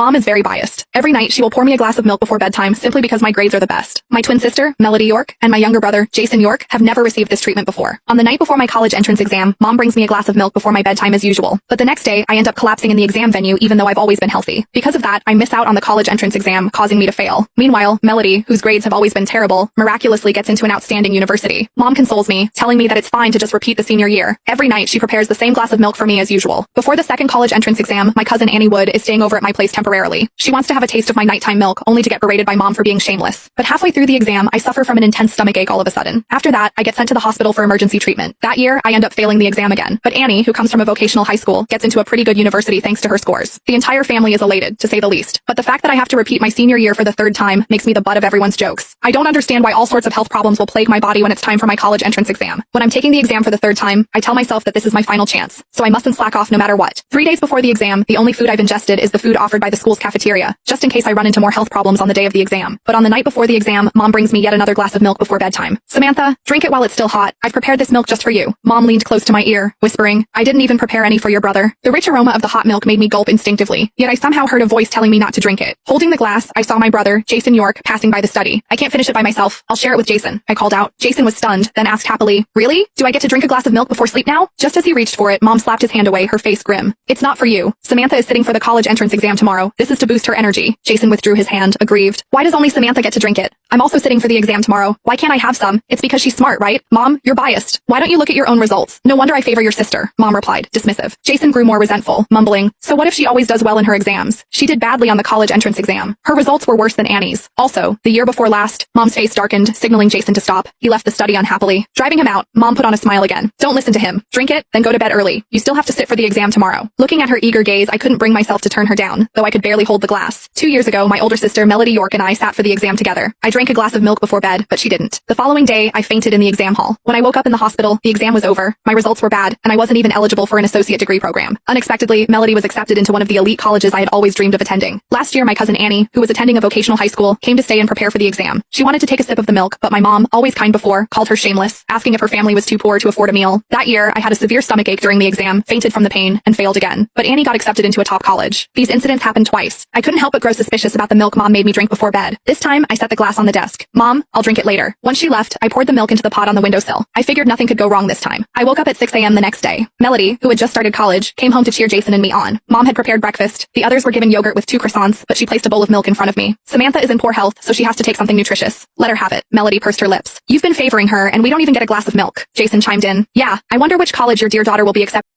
Mom is very biased. Every night she will pour me a glass of milk before bedtime simply because my grades are the best. My twin sister, Melody York, and my younger brother, Jason York, have never received this treatment before. On the night before my college entrance exam, Mom brings me a glass of milk before my bedtime as usual. But the next day, I end up collapsing in the exam venue even though I've always been healthy. Because of that, I miss out on the college entrance exam, causing me to fail. Meanwhile, Melody, whose grades have always been terrible, miraculously gets into an outstanding university. Mom consoles me, telling me that it's fine to just repeat the senior year. Every night, she prepares the same glass of milk for me as usual. Before the second college entrance exam, my cousin Annie Wood is staying over at my place temporarily. She wants to have a taste of my nighttime milk, only to get berated by Mom for being shameless. But halfway through the exam, I suffer from an intense stomachache all of a sudden. After that, I get sent to the hospital for emergency treatment. That year, I end up failing the exam again. But Annie, who comes from a vocational high school, gets into a pretty good university thanks to her scores. The entire family is elated, to say the least. But the fact that I have to repeat my senior year for the third time makes me the butt of everyone's jokes. I don't understand why all sorts of health problems will plague my body when it's time for my college entrance exam. When I'm taking the exam for the third time, I tell myself that this is my final chance, so I mustn't slack off no matter what. 3 days before the exam, the only food I've ingested is the food offered by the school's cafeteria, just in case I run into more health problems on the day of the exam. But on the night before the exam, Mom brings me yet another glass of milk before bedtime. Samantha, drink it while it's still hot. I've prepared this milk just for you. Mom leaned close to my ear, whispering, I didn't even prepare any for your brother. The rich aroma of the hot milk made me gulp instinctively, yet I somehow heard a voice telling me not to drink it. Holding the glass, I saw my brother, Jason York, passing by the study. I can't finish it by myself. I'll share it with Jason, I called out. Jason was stunned, then asked happily, really? Do I get to drink a glass of milk before sleep now? Just as he reached for it, Mom slapped his hand away, her face grim. It's not for you. Samantha is sitting for the college entrance exam tomorrow. This is to boost her energy. Jason withdrew his hand, aggrieved. Why does only Samantha get to drink it? I'm also sitting for the exam tomorrow. Why can't I have some? It's because she's smart, right? Mom, you're biased. Why don't you look at your own results? No wonder I favor your sister, Mom replied, dismissive. Jason grew more resentful, mumbling, so what if she always does well in her exams? She did badly on the college entrance exam. Her results were worse than Annie's. Also, the year before last, Mom's face darkened, signaling Jason to stop. He left the study unhappily. Driving him out, Mom put on a smile again. Don't listen to him. Drink it, then go to bed early. You still have to sit for the exam tomorrow. Looking at her eager gaze, I couldn't bring myself to turn her down, though I could barely hold the glass. 2 years ago, my older sister Melody York and I sat for the exam together. I drank a glass of milk before bed, but she didn't. The following day, I fainted in the exam hall. When I woke up in the hospital, the exam was over. My results were bad, and I wasn't even eligible for an associate degree program. Unexpectedly, Melody was accepted into one of the elite colleges I had always dreamed of attending. Last year, my cousin Annie, who was attending a vocational high school, came to stay and prepare for the exam. She wanted to take a sip of the milk, but my mom, always kind before, called her shameless, asking if her family was too poor to afford a meal. That year, I had a severe stomachache during the exam, fainted from the pain, and failed again. But Annie got accepted into a top college. These incidents happened twice. I couldn't help but grow suspicious about the milk Mom made me drink before bed. This time, I set the glass on the desk. Mom, I'll drink it later. Once she left, I poured the milk into the pot on the windowsill. I figured nothing could go wrong this time. I woke up at 6 a.m. the next day. Melody, who had just started college, came home to cheer Jason and me on. Mom had prepared breakfast. The others were given yogurt with 2 croissants, but she placed a bowl of milk in front of me. Samantha is in poor health, so she has to take something nutritious. Let her have it. Melody pursed her lips. You've been favoring her, and we don't even get a glass of milk. Jason chimed in. Yeah, I wonder which college your dear daughter will be accepted.